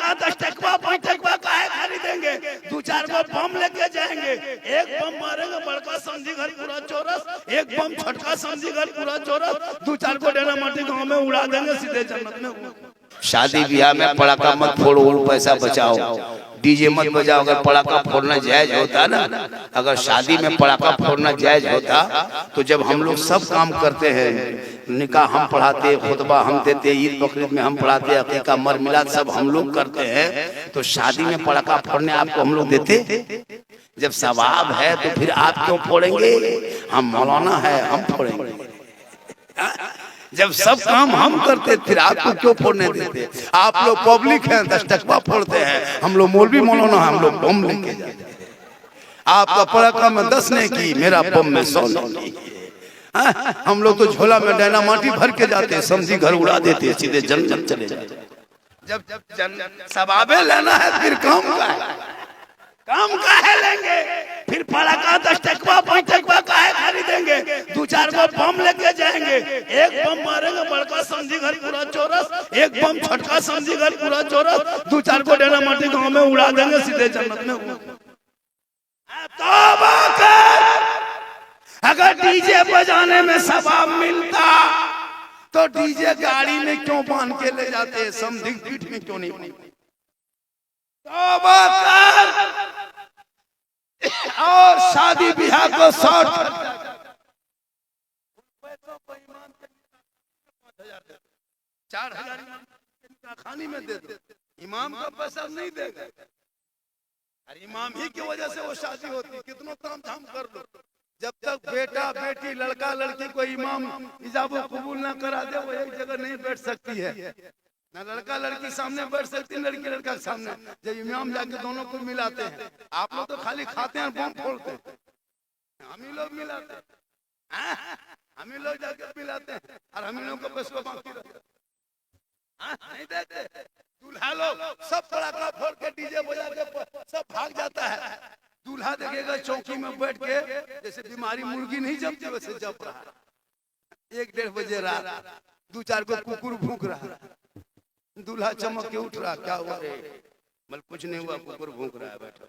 का 10 टकवा 5 टकवा काहे खरीदेंगे, 2-4 को बम लेके जाएंगे, एक बम मारेंगे बड़का समझी घर पूरा चौरस, एक बम छटका समझी घर पूरा चौरस, 2-4 को डेरा माटी गांव में उड़ा देंगे, सीधे जन्नत में। शादी ब्याह में पड़ाका मत फोड़ो, पैसा बचाओ, डीजे मत बजाओ। अगर पड़ाका फोड़ना जायज होता ना, अगर शादी में पड़ाका फोड़ना जायज होता तो जब हम लोग सब काम करते हैं, निकाह हम पढ़ाते, खुतबा हम देते, ईद बकरीद में हम पढ़ाते, अकीका मर मिलाद सब हम लोग करते हैं, तो शादी में पड़ाका फोड़ने आपको हम लोग देते? जब सवाब है तो फिर आप क्यों फोड़ेंगे? हम मौलाना है, हम फोड़ेंगे। जब सब काम हम करते फिर आपको क्यों फोड़ने देते? आप लोग पब्लिक हैं, 10 टकवा फोड़ते हैं, हम लोग मौलवी मौलाना, हम लोग बम लेके जाते हैं। आपका पड़ाका में 10 ने की, मेरा बम में 100 ने की। हम लोग तो झोला में डायनामाइट भर के जाते, समझी घर उड़ा देते, सीधे जन्नत चले जाते। जब सवाबे लेना है फिर काम का है, काम काहे लेंगे? फिर पड़ाका 10 टकवा 5 टकवा काहे खरीदेंगे, 2-4 को बम लेके जाएंगे, एक बम मारेंगे बड़का समझी घर पूरा चौरस, एक बम छटका समझी घर पूरा चौरस, 2-4 को डेरा माटी गांव में उड़ा देंगे, सीधे जन्नत में। तौबा कर। अगर डीजे बजाने में सवाब मिलता तो डीजे गाड़ी में क्यों बांध के ले जाते, समझी पीठ में क्यों नहीं? तौबा कर। और शादी ब्याह को 4,000 खानी में दे दो, इमाम का पैसा नहीं देगा। अरे इमाम ही की वजह से वो शादी होती, कितना ताम झाम कर लो, जब तक बेटा बेटी लड़का लड़की को इमाम इजाबो कबूल ना करा दे वो एक जगह नहीं बैठ सकती है। ना लड़का लड़की सामने बैठ सकती है, लड़की लड़का सामने। जब इमाम जाके दोनों को मिलाते हैं, आप लोग तो खाली खाते हैं, बम फोड़ते हैं, हम ही लोग मिलाते हैं, हम ही लोग जाके मिलाते हैं, और हम ही लोग को पैसा बाकी नहीं देते। दूल्हा लोग सब पड़ाका फोड़ के डीजे बजा के सब भाग जाता है। दूल्हा देखेगा चौकी में बैठ के, जैसे बीमारी मुर्गी नहीं जमती वैसे जम रहा है। 1-1:30 बजे रात 2-4 को कुकुर भूख रहा, दूल्हा चमक के उठ रहा, क्या हुआ रे? मतलब कुछ नहीं हुआ, कुकुर भूख रहा है, बैठा।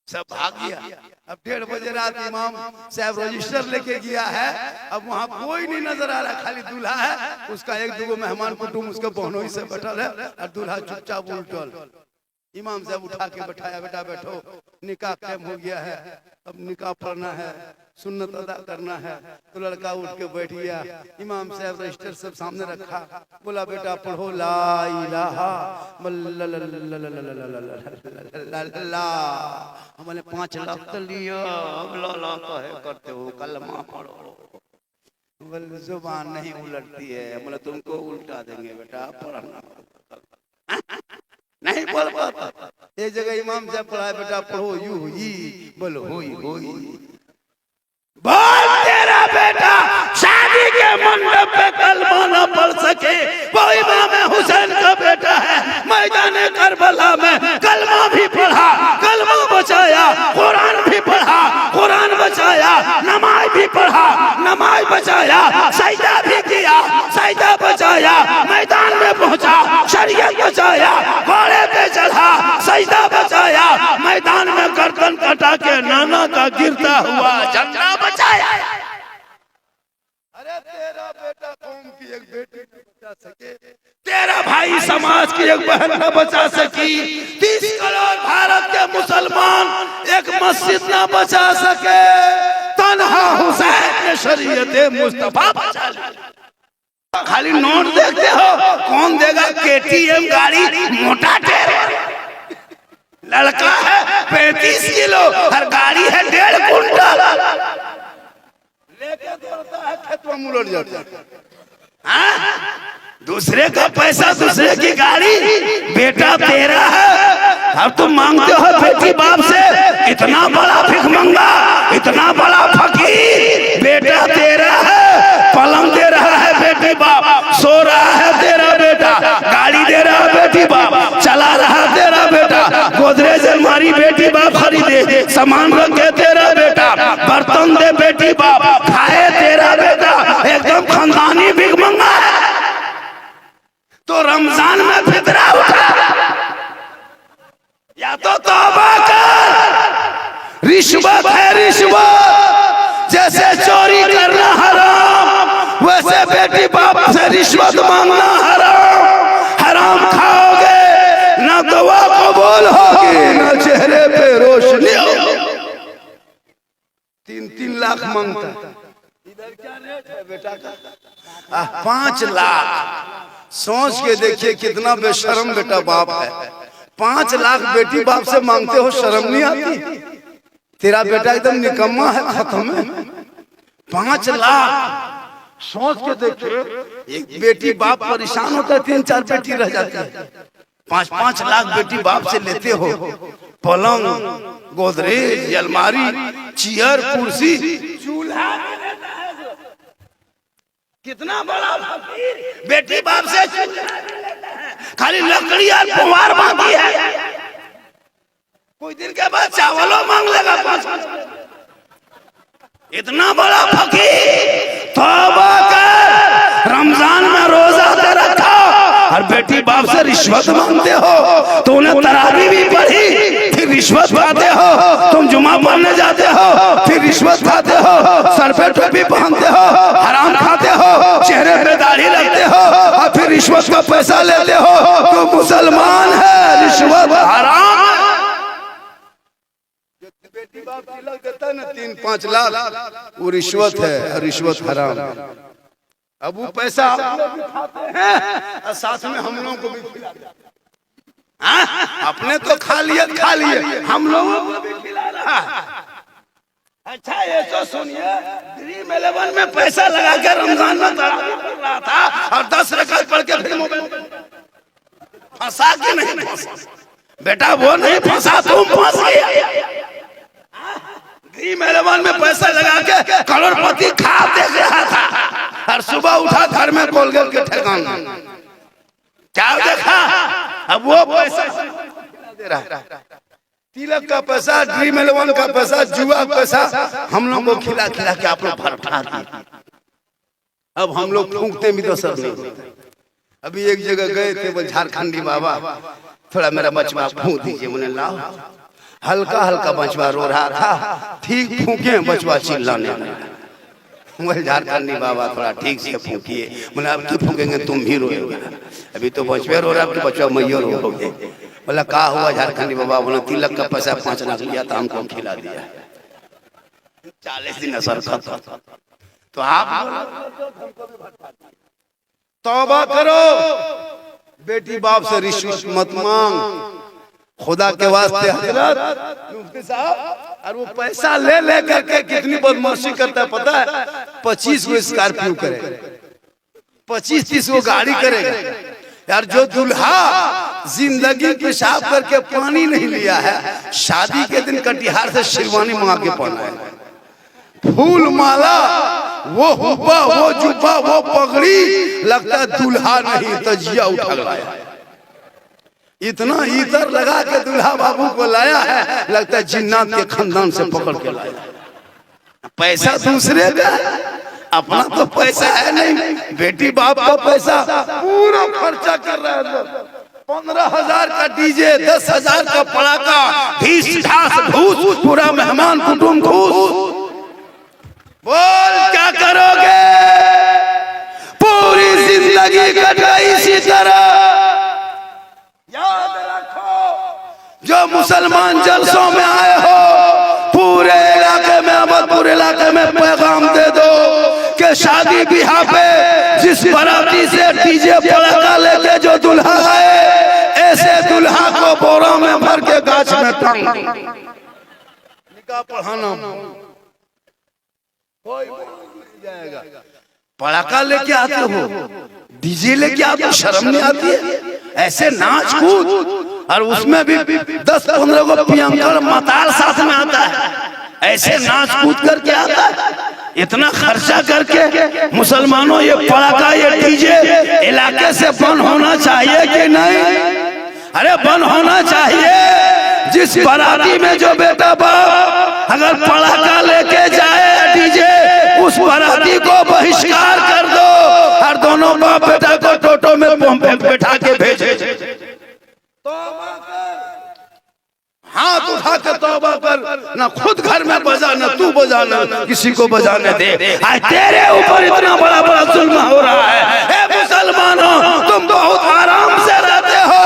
सब भाग गया। अब 1:30 बजे रात इमाम साहब रजिस्टर लेके गया है, अब वहाँ कोई नहीं नजर आ रहा, खाली दूल्हा है, उसका 1-2 मेहमान कुटुंब उसके बहनों से बैठल है, और दूल्हा चुपचाप उल्टल। इमाम साहब उठा के बैठाया, बेटा बैठो, निकाह टाइम हो गया है, अब निकाह पढ़ना है, सुन्नत अदा करना है। तो लड़का उठ के बैठ गया। इमाम साहब रजिस्टर सब सामने रखा, बोला बेटा पढ़ो ला इलाहा हमने 5 लाख तो लिया, अब ला कहे करते हो, कलमा पढ़ो। बोले जुबान नहीं उलटती है, बोले तुमको उल्टा देंगे बेटा, पढ़ना नहीं बोल पाता। एक जगह इमाम साहब पढ़ाए, बेटा पढ़ो यू ही, बोलो होई होई। बोल तेरा बेटा शादी के मंडप पे कलमा न पढ़ सके, वो इमाम हुसैन का बेटा है, मैदान करबला में कलमा भी पढ़ा, कलमा बचाया, कुरान भी पढ़ा, कुरान बचाया, नमाज भी पढ़ा, नमाज बचाया, सजदा भी किया, सजदा बचाया, मैदान में पहुंचा, शरीयत बचाया, घोड़े पे चढ़ा, सजदा बचाया, मैदान में गर्दन कटा के नाना का गिरता हुआ झंडा बचाया। अरे तेरा बेटा कौम की एक बेटी न बचा सके, तेरा भाई समाज की एक बहन न बचा सकी, 30 करोड़ भारत के मुसलमान एक मस्जिद न बचा सके, तन्हा हुसैन ने शरीयत मुस्तफा बचा ली। खाली नोट देखते हो, कौन देगा KTM गाड़ी, मोटा टेर लड़का है 35 किलो, हर गाड़ी है 1.5 कुंटल, लेके दौड़ता है, खेतवा में उलट जाता है। दूसरे का पैसा, दूसरे की गाड़ी, बेटा तेरा है, अब तुम मांगते हो बेटी बाप से, इतना बड़ा भिखमंगा, इतना बड़ा फकीर, बेटा तेरा है, पलंग दे रहा है बेटी बाप, सो रहा है तेरा बेटा, गाड़ी दे रहा है बेटी बाप, चला रहा तेरा बेटा, गोदरेज अलमारी बेटी बाप खरीदे, सामान रखे तेरा बेटा, बर्तन दे बेटी बाप, खाए तेरा बेटा, एकदम खानदानी भिखमंगा है। तो रमजान में फितरा उठा, बाप से रिश्वत मांगना हराम, हराम खाओगे ना दुआ कबूल होगी ना चेहरे पे रोशनी होगी। 3-3 लाख मांगता है। इधर क्या रेट है बेटा का? 5 लाख। सोच के देखिए कितना बेशर्म बेटा बाप है। 5 लाख बेटी बाप से मांगते हो, शर्म नहीं आती? तेरा बेटा एकदम निकम्मा है, खत्म है। 5 लाख सोच के देखिए, एक बेटी बाप परेशान होता है, 3-4 बेटी रह जाती है। 5-5 लाख बेटी बाप से लेते हो, पलंग, गोदरेज, अलमारी, चेयर, कुर्सी, चूल्हा। कितना बड़ा फकीर बेटी बाप से खाली लकड़ी और कुम्हार मांगी है। कुछ दिन के बाद चावलों मांग लेगा 5। इतना बड़ा फकीर तौबा कर, रमजान में रोजा दे रखा और बेटी बाप से रिश्वत मांगते हो। तो उन्हें तरावी भी पढ़ी, फिर रिश्वत खाते हो। तुम जुमा पढ़ने जाते हो, फिर रिश्वत खाते हो। सर पे टोपी पहनते हो, हराम खाते हो, चेहरे पे दाढ़ी रखते हो और फिर रिश्वत का पैसा लेते हो। तो मुसलमान है, रिश्वत हराम। बेटी बाप तिलक देता है ना 3-5 लाख, वो रिश्वत है, रिश्वत हराम। अब वो पैसा खाते हैं और साथ में हम लोगों को भी खिलाते हैं। अपने तो खा लिए, हम लोगों को भी खिला रहा है। अच्छा ये तो सुनिए, ड्रीम 11 में पैसा लगा के रमजान में तरावी पढ़ रहा था और 10 रकात पढ़ के फिर मोबाइल फंसा के नहीं फंसा बेटा, वो नहीं फंसा, तुम फंस गए। ड्रीम 11 में पैसा लगा के करोड़पति खा दे रहा था और सुबह उठा घर में कोलगेट के ठेकान क्या देखा? अब वो पैसा दे रहा है, तिलक का पैसा, ड्रीम 11 का पैसा, जुआ का पैसा हम लोग को खिला खिला के आप लोग भरभरा दिए। अब हम लोग फूंकते भी तो सर नहीं। अभी एक जगह गए थे, वो झारखंडी बाबा, थोड़ा मेरा बचवा फूंक दीजिए। मैंने लाओ, हल्का हल्का बचवा रो रहा था, ठीक फूके बचवा चिल्लाने लगा। वही झारखंडी बाबा थोड़ा ठीक से फूकिए। बोला अब क्यों फूकेंगे, तुम भी रोएगे। अभी तो बचवे रो रहा, बचवा मैयो रोगे। बोला क्या हुआ झारखंडी बाबा? बोला तिलक का पैसा 5 लाख लिया था, हमको खिला दिया, 40 दिन असर खत्म। तो आप तौबा करो, बेटी बाप से रिश्वत मत मांग, खुदा के वास्ते। हजरत मुफ्ती साहब, और वो पैसा ले ले करके कितनी बदमाशी करता है पता है? 25 को स्कॉर्पियो करेगा, 25-30 को गाड़ी करेगा। यार जो दूल्हा जिंदगी पेशाब करके पानी नहीं लिया है, शादी के दिन कटिहार से शेरवानी मांग के पहना है, फूल माला, वो हुब्बा, वो जुब्बा, वो पगड़ी, लगता है दूल्हा नहीं तजिया उठा लाया। इतना इतर लगा के दूल्हा बाबू को लाया है, लगता है जिन्नात के खानदान से पकड़ के लाया। पैसा दूसरे का, अपना तो पैसा है नहीं। बेटी बाप का पैसा पूरा खर्चा कर रहा है। 15,000 का डीजे, 10,000 का पड़ाका, घीस ढास घूस, पूरा मेहमान कुटुंब घूस। बोल क्या करोगे? पूरी जिंदगी कटाई इसी तरह। याद रखो, जो मुसलमान जलसों में आए हो, पूरे इलाके में, अहमदपुर इलाके में पैगाम दे दो कि शादी ब्याह पे जिस बाराती से डीजे पड़ाका लेके जो दुल्हा आए, ऐसे दुल्हा को बोरा में भर के गाछ में टांग निकाह पढ़ाना। कोई नहीं जाएगा। पड़ाका लेके आते हो, डीजे लेके आते हो, शर्म नहीं आती है? ऐसे नाच कूद, और उसमें भी 10-15 को पियंकर मताल साथ में आता है, ऐसे नाच कूद करके आता है। इतना खर्चा करके मुसलमानों, ये पड़ाका, ये डीजे इलाके से बंद होना चाहिए कि नहीं? अरे बंद होना चाहिए। जिस बाराती में जो बेटा बाप अगर पड़ाका लेके जाए डीजे, उस बाराती को बहिष्कार कर दो और दोनों बाप बेटा को टोटो में बैठा के भेजे। हाथ उठा के तौबा कर, ना खुद घर में बजा, ना तू बजा, ना किसी को बजाने दे। आज तेरे ऊपर इतना बड़ा बड़ा जुल्म हो रहा है। हे मुसलमानों, तुम बहुत आराम से रहते हो।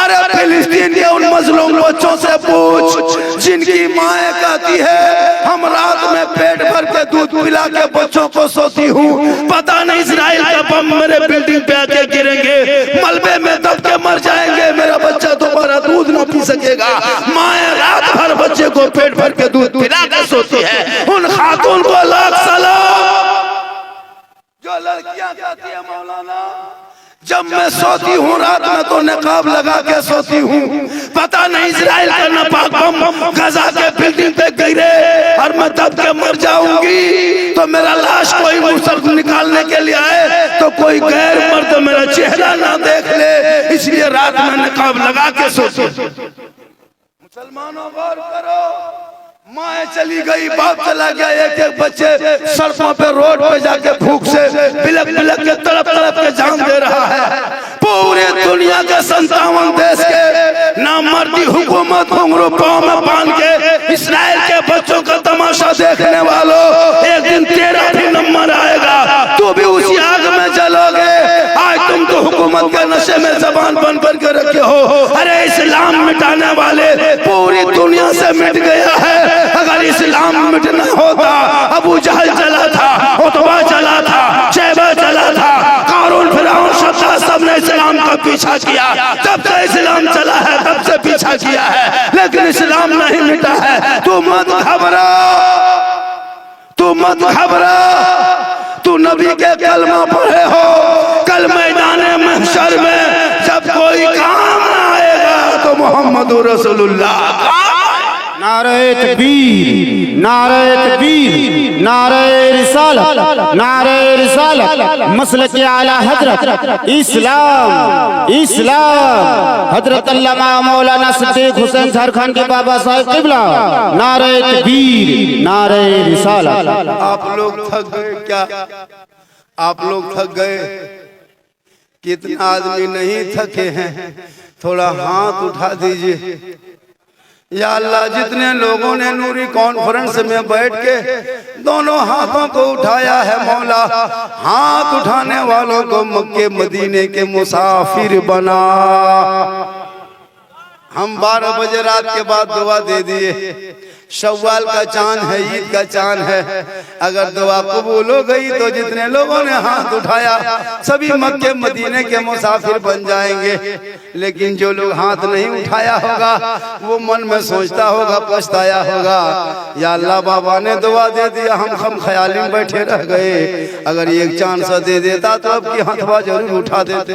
अरे फिलिस्तीन के उन मजलूम बच्चों से पूछ जिनकी माएँ कहती है हम रात में पेट भर के दूध पिला के बच्चों को सोती हूँ, पता नहीं इजराइल का बम मेरे बिल्डिंग पे आके गिरेंगे, मलबे में दब के मर जाएंगे, मेरा बच्चा दोबारा दूध ना पी सकेगा। माएँ रात भर बच्चे को पेट भर के दूध पिला के सोती है। उन खातून को लाख सलाम जो लड़कियां कहती है मौलाना जब मैं सोती हूँ रात में तो नकाब लगा के सोती हूँ, पता नहीं इजराइल का नापाक बम गजा के बिल्डिंग पे गिरे और मैं दब के मर जाऊंगी तो मेरा लाश कोई मुसलमान निकालने के लिए आए तो कोई गैर मर्द मेरा चेहरा ना देख ले, इसलिए रात में नकाब लगा के सोती। मुसलमानों गौर करो, माँ चली गई, बाप चला गया, एक एक बच्चे सड़कों पे रोड पे जाके भूख से बिलक बिलक के तड़प तड़प के जान दे रहा है। पूरे दुनिया के 57 देश के नामर्दी हुकूमत घुंघरू पांव में बांध के इस्राएल के बच्चों का तमाशा देखने वालों, एक दिन तेरा भी नंबर आएगा, तू भी उसी आग में जलोगे। आज तुम तो हुकूमत के नशे में जबान बंद करके रखे हो। अरे इस्लाम मिटाने वाले पूरी दुनिया से मिट गया है। अगर इस्लाम मिटना होता, अबू जहल चला था, उतबा चला था, शैबा चला था, कारून फिरौन शद्दाद सबने इस्लाम का पीछा किया। जब से इस्लाम चला है तब से पीछा किया है, लेकिन इस्लाम नहीं मिटा है। तू मत घबरा, तू मत घबरा, तू नबी के कलमा पढ़े हो, कल मैदान महशर में जब कोई काम ना आएगा तो मोहम्मद रसूलुल्लाह। नारे तकबीर, नारे तकबीर, नारे रिसालत, नारे रिसालत, मसलक आला हजरत इस्लाम, इस्लाम, हजरत अल्लामा मौलाना सिद्दीक हुसैन झारखंड के बाबा साहब किबला। नारे तकबीर, नारे रिसालत। आप लोग थक गए क्या? आप लोग थक गए? कितना आदमी नहीं थके हैं? थोड़ा हाथ उठा दीजिए। या अल्लाह, जितने लोगों ने नूरी कॉन्फ्रेंस में बैठ के दोनों हाथों को उठाया है मौला, हाथ उठाने वालों को मक्के मदीने के मुसाफिर बना। हम 12 बजे रात के बाद दुआ दे दिए। शव्वाल का चांद है, ईद का चांद है, अगर दुआ कबूल हो गई तो जितने लोगों ने हाथ उठाया सभी मक्के मदीने के मुसाफिर बन जाएंगे। लेकिन जो लोग हाथ नहीं उठाया होगा वो मन में सोचता होगा, पछताया होगा, या अल्लाह बाबा ने दुआ दे दिया, हम ख्याली में बैठे रह गए। अगर एक चांद दे देता तो अब की हाथवा जरूर उठा देते।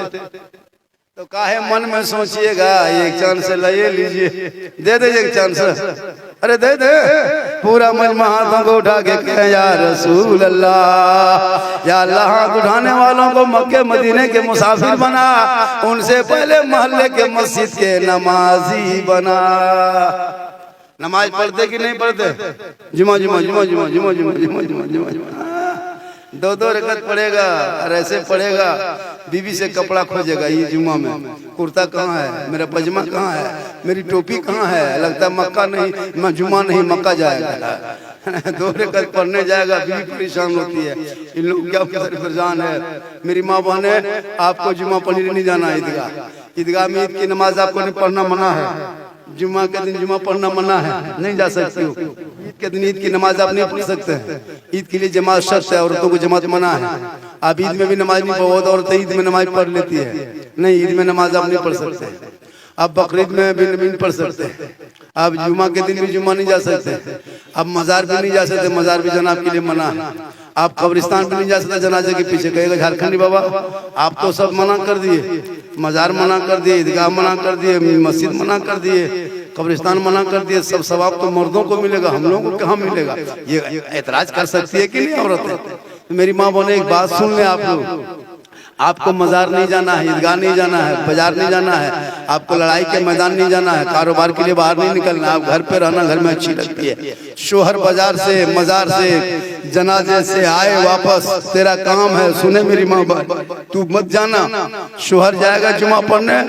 तो काहे मन में सोचिएगा, एक चांद से ले लीजिए, दे दे एक चांद से, अरे दे दे। पूरा मजमा हाथों को उठा के कहे या रसूल अल्लाह, या अल्लाह, हाथ उठाने वालों को मक्के मदीने के मुसाफिर बना, उनसे पहले मोहल्ले के मस्जिद के नमाजी बना। नमाज पढ़ते कि नहीं पढ़ते? जुमा जुमा जुमा जुमा जुमा जुमा जुमा जुमा जुमा जुमा 2-2 रकत पढ़ेगा और ऐसे पढ़ेगा, बीवी से कपड़ा खोजेगा, ये जुमा में कुर्ता कहाँ है, मेरा पजामा कहाँ है, मेरी टोपी कहाँ है, लगता है मक्का नहीं, मैं जुमा नहीं मक्का जाएगा। 2 रकत पढ़ने जाएगा, बीवी परेशान होती है, इन लोग क्या परेशान है। मेरी माँ बहने, आपको जुमा पढ़ने नहीं जाना है ईदगाह। ईदगाह में ईद की नमाज आपको नहीं पढ़ना मना है, जुमा के दिन जुमा पढ़ना मना है, नहीं जा सकते हो। ईद के दिन ईद की नमाज आप नहीं पढ़ सकते हैं, ईद के लिए जमात शर्त है, औरतों को जमात मना है। आप ईद में भी नमाज नहीं, बहुत औरतें ईद में नमाज पढ़ लेती है, नहीं ईद में नमाज आप नहीं पढ़ सकते। आप बकरीद में भी नहीं पढ़ सकते, आप जुमा के दिन भी जुमा नहीं जा सकते, आप मजार भी नहीं जा सकते, मजार भी जाना आपके लिए मना है। आप कब्रिस्तान भी नहीं जा सकते जनाजे के पीछे, कहेगा झारखंडी बाबा आप तो सब मना कर दिए, मजार मना कर दिए, ईदगाह मना कर दिए, मस्जिद मना कर दिए, कब्रिस्तान मना कर दिए, सब सवाब तो मर्दों को मिलेगा, हम लोगों को कहाँ मिलेगा? ये एतराज कर सकती है कि नहीं औरतें? मेरी माँ बोले एक बात सुन ले आप लोग, आपको मजार नहीं जाना है, ईदगाह नहीं जाना है, बाजार नहीं जाना है, आपको लड़ाई के मैदान नहीं जाना है, कारोबार के लिए बाहर नहीं निकलना, आप घर पे रहना घर में अच्छी लगती है। शोहर बाजार से, मजार से जनाजे से आए वापस, तेरा काम है। सुने मेरी माँ बात, तू मत जाना। शोहर जाएगा जुमा पढ़ने,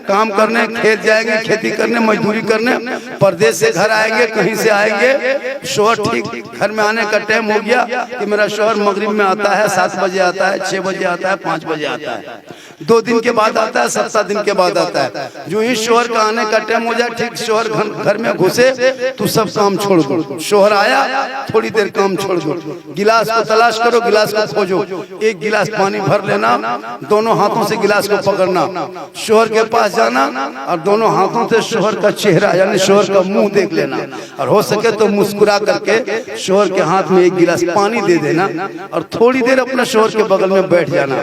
काम करने, खेत जाएंगे, खेती करने, मजदूरी करने, परदेश से घर आएंगे, कहीं से आएंगे। शोहर ठीक घर में आने का टाइम हो गया कि मेरा शोहर मगरिब में आता है, 7 बजे आता है, 6 बजे आता है, 5 बजे आता है, 2 दिन के बाद आता है, 7 दिन के बाद आता है। जो ही शोहर का आने का टाइम हो जाए, ठीक शोहर घर में घुसे, तू सब काम छोड़ दो। शोहर आया, थोड़ी देर काम छोड़ दो, गिलास को तलाश करो, गिलास को खोजो, 1 गिलास पानी भर लेना, दोनों हाथों से गिलास को पकड़ना, शोहर के पास जाना और दोनों हाथों से शोहर का चेहरा यानी शोहर का मुंह देख लेना, और हो सके तो मुस्कुरा करके शोहर के हाथ में 1 गिलास पानी दे देना और थोड़ी देर अपने शोहर के बगल में बैठ जाना।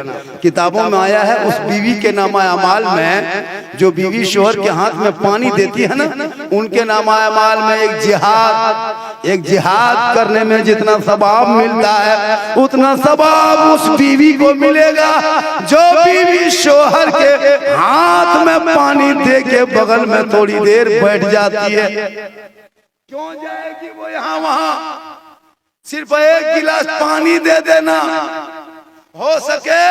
किताबों में आया है, उस बीवी के नामा अमाल में, जो बीवी शोहर के हाथ में पानी देती है ना, उनके नामा अमाल में एक जिहाद करने में जितना सवाब मिलता है, उतना सवाब उस बीवी को मिलेगा जो बीवी शोहर के हाथ में पानी दे के बगल में थोड़ी देर बैठ जाती है। क्यों जाएगी वो यहाँ वहाँ? सिर्फ 1 गिलास पानी दे देना, हो सके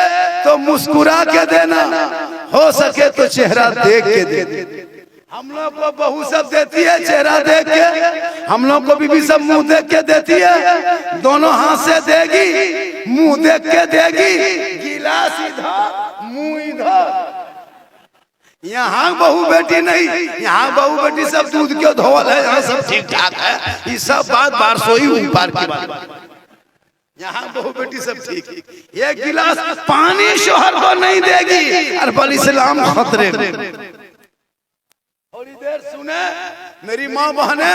तो मुस्कुरा के देना, हो सके तो चेहरा देख के दे देना। हम लोग को बहू सब देती है चेहरा देख के, हम लोग को बीवी सब मुंह देख के देती है। दोनों हाथ से देगी, मुंह देख के देगी, गिलास इधर मुंह इधर। यहाँ बहू बेटी नहीं, यहाँ बहू बेटी सब दूध के धोवल है, यहाँ सब ठीक ठाक है। ये सब बात बारसोई ऊपर की बात, यहाँ बहू बेटी सब ठीक। 1 गिलास पानी शोहर को नहीं देगी, और बल इस्लाम खतरे। थोड़ी देर सुने मेरी माँ बहने,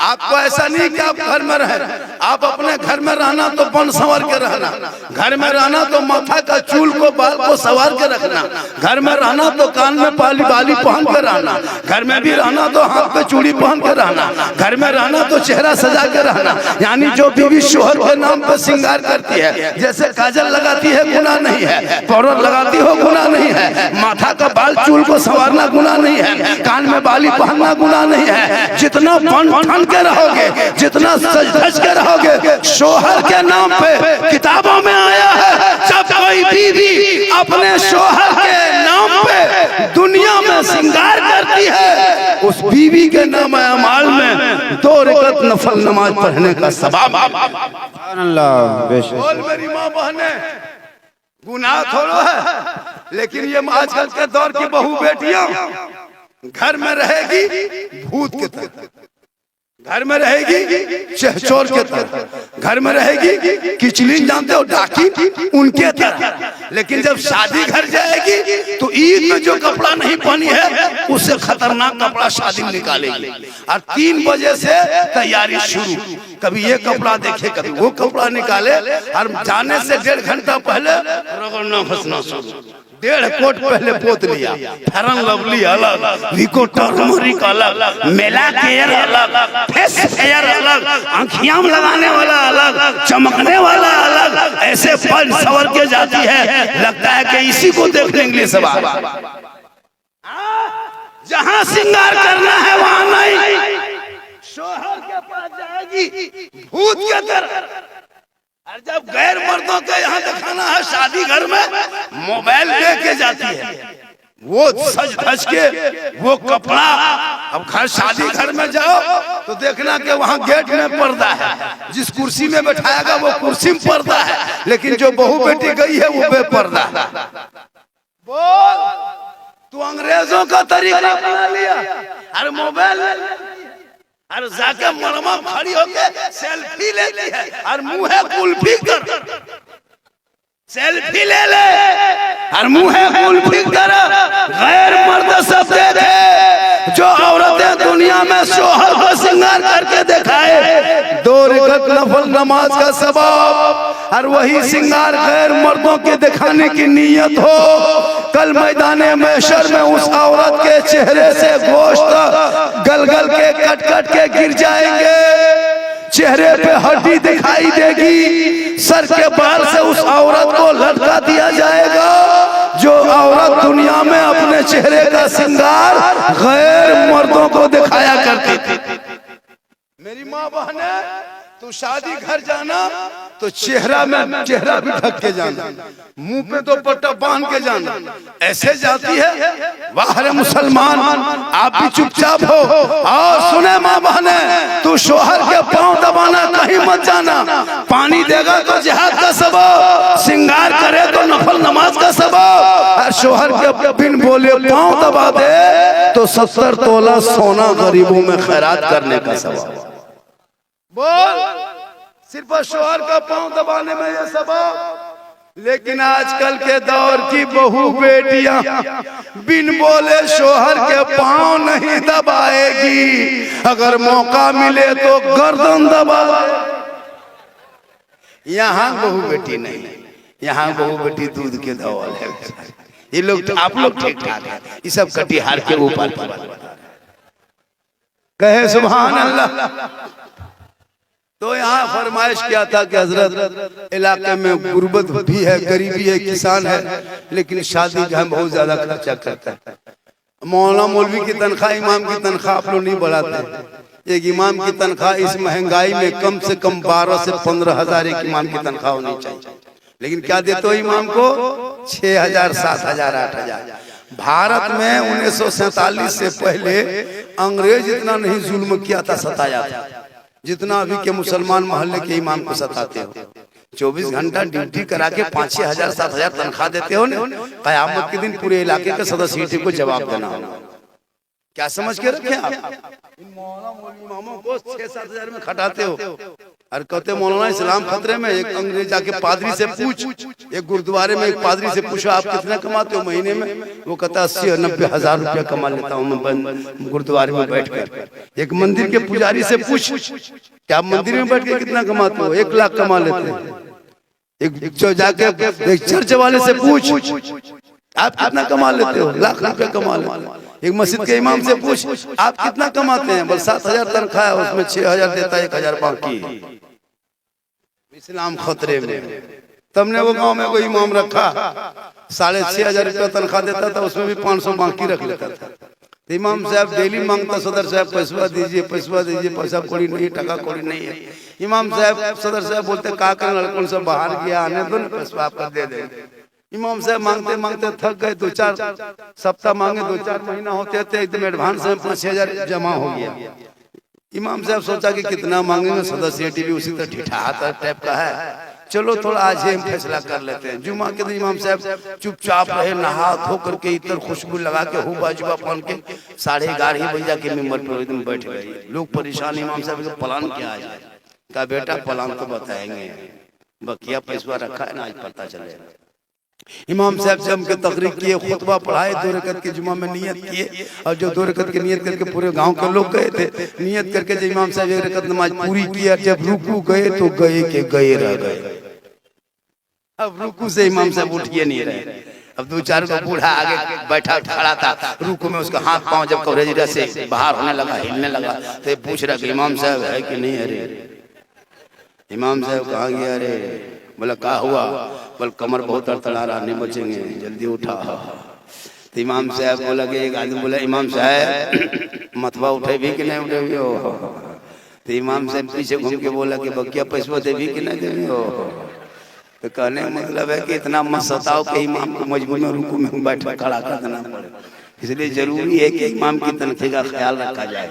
आपको ऐसा नहीं कि आप घर में रहे, आप अपने घर में रहना तो बन संवर के रहना, घर में रहना तो माथा का चूल को बाल को संवार के रखना, घर में रहना तो कान में बाली पहन के रहना, घर में भी रहना तो हाथ पे चूड़ी पहन के रहना, घर में रहना तो चेहरा सजा के रहना। यानी जो बीवी शोहर के नाम पर श्रृंगार करती है, जैसे काजल लगाती है गुनाह नहीं है, पाउडर लगाती हो गुनाह नहीं है, माथा का बाल चूल को संवारना गुनाह नहीं है, कान में बाली पहनना गुनाह नहीं है। जितना बन ठन के रहोगे, जितना सज धज के रहोगे, शोहर के नाम पे किताबों में आया है, जब कोई बीवी अपने शोहर के नाम पे दुनिया में श्रृंगार करती है, उस बीवी के नाम अमाल में 2 रकात नफल नमाज पढ़ने का सवाब। बोल मेरी माँ बहने, गुनाह थोड़ा है, लेकिन ये आजकल के दौर की बहू बेटियां घर में रहेगी भूत के तरह, घर में रहेगी चहचोर के तरह, घर में रहेगी किचलिन जानते हो डाकी उनके तरह, लेकिन जब शादी घर जाएगी तो ईद में जो कपड़ा नहीं पहनी है उससे खतरनाक कपड़ा शादी में निकालेगी, और 3 बजे से तैयारी शुरू, कभी ये कपड़ा देखे कभी वो कपड़ा निकाले, और जाने से 1.5 घंटा पहले रगड़ना फंसना शुरू। 1.5 कोट पहले पोत लिया, फेरन लवली अलग, विको टर्मरिक अलग, मेला केयर अलग, फेस केयर अलग, आँखियाँ लगाने वाला अलग, चमकने वाला अलग, ऐसे पल सवर के जाती है, लगता है कि इसी को देख लेंगे सब। जहाँ श्रृंगार करना है वहाँ नहीं, शोहर के पास जाएगी भूत के तरह। और जब गैर मर्दों के यहाँ दिखाना है शादी घर में, मोबाइल लेके जाती है, वो सज धज के वो कपड़ा। अब घर शादी घर में जाओ तो देखना कि वहाँ गेट में पर्दा है, जिस कुर्सी में बैठाएगा वो कुर्सी में पर्दा है, लेकिन जो बहू बेटी गई है वो बेपर्दा है। बोल, तू अंग्रेजों का तरीका अपना लिया, अरे मोबाइल और जाके मरमा खड़ी होके सेल्फी लेती है, और मुंह है कुल्फी कर, सेल्फी ले ले और मुंह है कुल्फी कर। गैर मर्द सब देखे, जो औरतें दुनिया में शोहर को श्रृंगार करके दिखाए 2 रकात नफल नमाज का सवाब, और वही श्रृंगार गैर मर्दों के दिखाने की नीयत हो, कल मैदाने महशर में उस औरत के चेहरे से गोश्त गल गल के कट कट के गिर जाएंगे, चेहरे पे हड्डी दिखाई देगी, सर के बाल से उस औरत को लटका दिया जाएगा। जो औरत दुनिया में अपने चेहरे का श्रृंगार गैर मर्दों को दिखाया करती थी। मेरी माँ बहने, तू शादी घर जाना तो चेहरा भी ढक के जाना, मुंह पे तो पट्टा बांध के जाना। ऐसे जाती है। वाह रे मुसलमान, आप भी चुपचाप हो और सुने माँ बहने, तू शोहर के पांव दबाना कहीं मत जाना। पानी देगा तो जिहाद का सबब, श्रृंगार करे तो नफल नमाज का सबब, और शोहर के बिन बोले पांव दबा दे तो 70 तोला सोना गरीबों में खैरात करने का सबब। बोल, सिर्फ शोहर का पांव दबाने में ये सबब। लेकिन आजकल के दौर की बहू बेटियां बिन बोले शोहर के पांव नहीं दबाएगी, अगर मौका मिले तो गर्दन दबा। यहाँ बहू बेटी नहीं, यहाँ बहू बेटी दूध के धौल है। ये लोग, आप लोग ठीक ठाक है, ये सब कटिहार के ऊपर कहे सुभान अल्लाह। तो यहाँ फरमाइश किया था कि हजरत इलाके में गुर्बत भी है, गरीबी है, किसान है, लेकिन शादी जो है बहुत ज्यादा खर्चा करता है। मौलाना मौलवी की तनख्वाह, इमाम की तनख्वाह आप लोग नहीं बढ़ाते। एक इमाम की तनख्वाह इस महंगाई में कम से कम 12 से 15 हजार एक इमाम की तनख्वाह होनी चाहिए। लेकिन क्या देते हो इमाम को? 6,000, 7,000, 8,000। भारत में 1947 से पहले अंग्रेज इतना नहीं जुल्म किया था, सताया था जितना अभी के मुसलमान मोहल्ले के इमाम को सताते हो। 24 घंटा ड्यूटी करा के 5-6 हजार 7 हजार तनख्वाह देते हो ना, कयामत के दिन पूरे इलाके के सदस्य को जवाब देना होगा। क्या समझ के रखे आप? इन मौलाना मौलवी इमामों को 6-7 हजार में खटाते हो और कहते मौलाना इस्लाम खतरे में। एक अंग्रेज जाके पादरी से पूछ, एक गुरुद्वारे में एक पादरी से पूछो आप कितना कमाते हो महीने में? वो कहता 80-90 हजार रुपया कमा लेता हूँ मैं गुरुद्वारे में बैठकर। एक मंदिर के पुजारी से पूछ कि आप मंदिर में बैठ के कितना कमाते हो? 1 लाख कमा लेते हैं। एक जाके एक चर्च वाले से पूछ आप कितना कमा लेते हो? लाख रुपया कमा लेते हो। एक मस्जिद के इमाम से पूछ आप कितना कमाते हैं? बोल 7,000 तनख्वाह है, उसमें 6,000 देता है, 1,000 बाकी। इस्लाम खतरे में। तुमने वो गांव में कोई इमाम रखा, 6,500 रुपया तनख्वाह देता था, उसमें भी 500 बाकी रख लेता था। तो इमाम साहब डेली मांगता, सदर साहब पैसा दीजिए, पैसा दीजिए, पैसा कौड़ी नहीं, टका कौड़ी नहीं है। इमाम साहब, सदर साहब बोलते का करें, लड़कों से बाहर गया, आने दो ना, पैसा आपका दे दे। इमाम साहब मांगते मांगते थक गए, 2-4 सप्ताह मांगे, 2-4 महीना होते थे, एकदम एडवांस में 5,000 जमा हो गया। इमाम साहब सोचा कि कितना मांगेंगे, सदस्य भी उसी तरह ठिठाता टाइप का है, चलो थोड़ा आज ही हम फैसला कर लेते हैं। जुमा के दिन इमाम साहब चुपचाप रहे, नहा धो करके इतर खुशबू लगा के हुबा जुबा पहन के 11:30 बजे जाके मेंबर पर एकदम बैठ गए। लोग परेशान, इमाम साहब का प्लान क्या है? कहा बेटा प्लान तो बताएंगे, बकिया पैसा रखा है ना, आज पता चलेगा। इमाम साहब जम के तकरीर किए, खुतबा पढ़ाए, 2 रकत के जुमा में नियत किए, और जो 2 रकत की नियत करके पूरे गांव के लोग गए थे। नियत करके जब इमाम साहब 1 रकत नमाज पूरी किया, जब रुकू गए तो गए के गए रह गए। अब रुकू से इमाम साहब उठिए नहीं रहे। अब 2-4 को बूढ़ा आगे बैठा खड़ा था, रुकू में उसका हाथ पांव जब कवरेज से बाहर होने लगा, हिलने लगा, तो पूछ रहा कि इमाम साहब है कि नहीं? अरे इमाम साहब कहाँ गया? अरे बोला क्या हुआ? बोल कमर बहुत तड़तड़ा रहा, नहीं बचेंगे, जल्दी उठा। तो इमाम साहब बोला कि एक आदमी बोला इमाम साहब मथवा उठे भी कि नहीं उठे भी हो? तो इमाम साहब पीछे घूम के बोला कि बकिया पैसा दे भी कि नहीं देवी हो? तो कहने मतलब है कि इतना मत सताओ कि इमाम को मजबूर में रुकू में बैठा खड़ा कर देना पड़े। इसलिए जरूरी है कि इमाम की तनख्वाह का ख्याल रखा जाए।